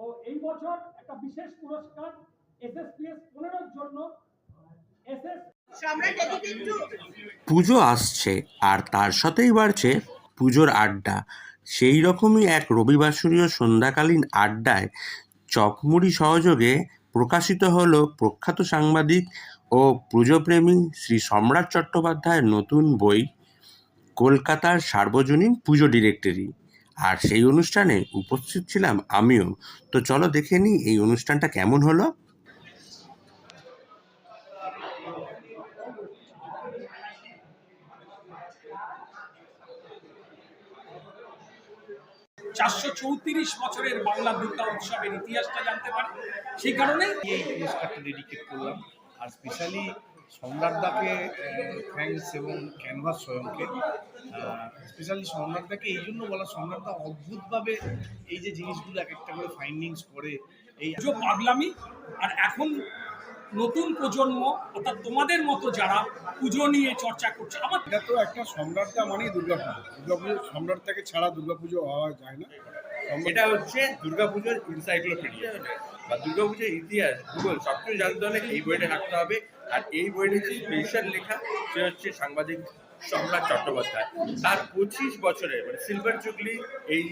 তো এই বছর একটা বিশেষ পুরস্কার এসএসপিএস 15 জন্য পুজো আসছে আর তার সাথেই বাড়ছে পুজোর আড্ডা। সেই রকমই এক রবিবাসরীয় সন্ধ্যাকালীন আড্ডায় চকমুড়ি সহযোগে প্রকাশিত হলো প্রখ্যাত সাংবাদিক ও পুজোপ্রেমী শ্রী সম্রাট চট্টোপাধ্যায়ের নতুন বই কলকাতার সার্বজনীন পুজো ডিরেক্টরি। আর সেই অনুষ্ঠানে উপস্থিত ছিলাম আমিও। তো চলো দেখে নিই এই অনুষ্ঠানটা কেমন হলো। 434 বছরের বাংলা দুর্গা উৎসবের ইতিহাসটা জানতে পারে। সেই কারণে এই পুরস্কারটা ডেডিকেট করলাম। আর স্পেশালি সম্রাটদাকে থ্যাঙ্কস এবং ক্যানভাস স্বয়ংকে। স্পেশালি সম্রাটদাকে এই জন্য বলা, সম্রাটদা অদ্ভুতভাবে এই যে জিনিসগুলো এক একটা করে ফাইন্ডিংস করে, এই যে পাগলামি। আর এখন নতুন প্রজন্ম অর্থাৎ তোমাদের মতো যারা পুজো নিয়ে চর্চা করছে, আমার এটা তো একটা সম্রাটদা মানেই দুর্গাপুজো। দুর্গাপুজো সম্রাটদাকে ছাড়া দুর্গাপুজো হওয়া যায় না। এটা হচ্ছে দুর্গাপুজোর এনসাইক্লোপিডিয়া বা দুর্গাপুজোর ইতিহাস ভূগোল সবকিছু জানতে হলে এই বইটা রাখতে হবে। আর এই বইটা যে স্পেশাল লেখা সে হচ্ছে সাংবাদিক সম্রাট চট্টোপাধ্যায়। তার 25 বছরের মানে সিলভার জুবলি এই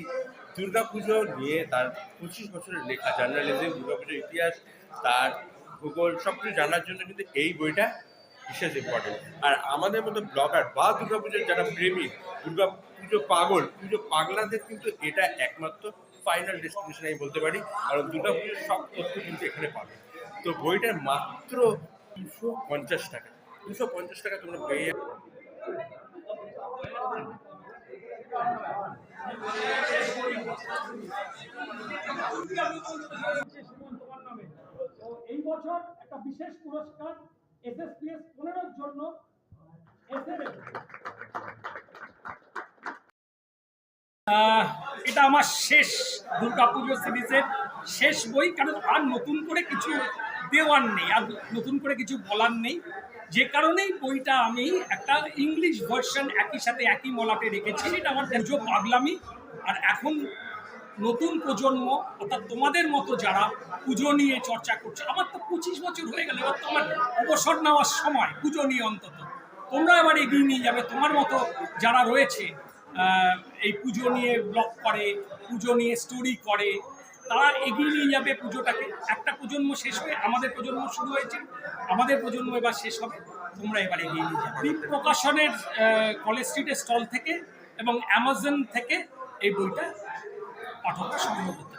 দুর্গাপুজো নিয়ে তার 25 বছরের লেখা জার্নালিজম, দুর্গাপুজোর ইতিহাস, তার ভূগোল সবকিছু জানার জন্য কিন্তু এই বইটা বিশেষ ইম্পর্টেন্ট। আর আমাদের মতো ব্লগার বা দুর্গাপুজোর যারা প্রেমিক, দুর্গাপুজো পাগল, পুজো পাগলাদের কিন্তু এটা একমাত্র ফাইনাল ডেস্টিনেশন আমি বলতে পারি। কারণ দুর্গাপুজোর সব তথ্য কিন্তু এখানে পাবে। তো বইটার মাত্র 250 টাকা, 250 টাকা তোমরা পেয়ে যাবে। এই বছর একটা বিশেষ পুরস্কার এসএসপিএস 15 জন্য এটা আমার শেষ দুর্গাপুজো সিরিজের শেষ বই। কারণ আর নতুন করে কিছু দেওয়ার নেই, আর নতুন করে কিছু বলার নেই। যে কারণেই বইটা আমি একটা ইংলিশ ভার্সন একই সাথে একই মলাটে রেখেছি। এটা আমার পুজো পাগলামি। আর এখন নতুন প্রজন্ম অর্থাৎ তোমাদের মতো যারা পুজো নিয়ে চর্চা করছে, আমার তো 25 বছর হয়ে গেল, এবার তো আমার অবসর নেওয়ার সময় পুজো নিয়ে। অন্তত তোমরা এবার এগিয়ে নিয়ে যাবে, তোমার মতো যারা রয়েছে এই পুজো নিয়ে ব্লগ করে, পুজো নিয়ে স্টোরি করে, তারা এগিয়ে নিয়ে যাবে পুজোটাকে। একটা প্রজন্ম শেষ হয়ে আমাদের প্রজন্ম শুরু হয়েছে, আমাদের প্রজন্ম এবার শেষ হবে, তোমরা এবার এগিয়ে নিয়ে যাবে। দ্বীপ প্রকাশনের কলেজ স্ট্রিটের স্টল থেকে এবং অ্যামাজন থেকে এই বইটা পাঠকরা সংগ্রহ করতে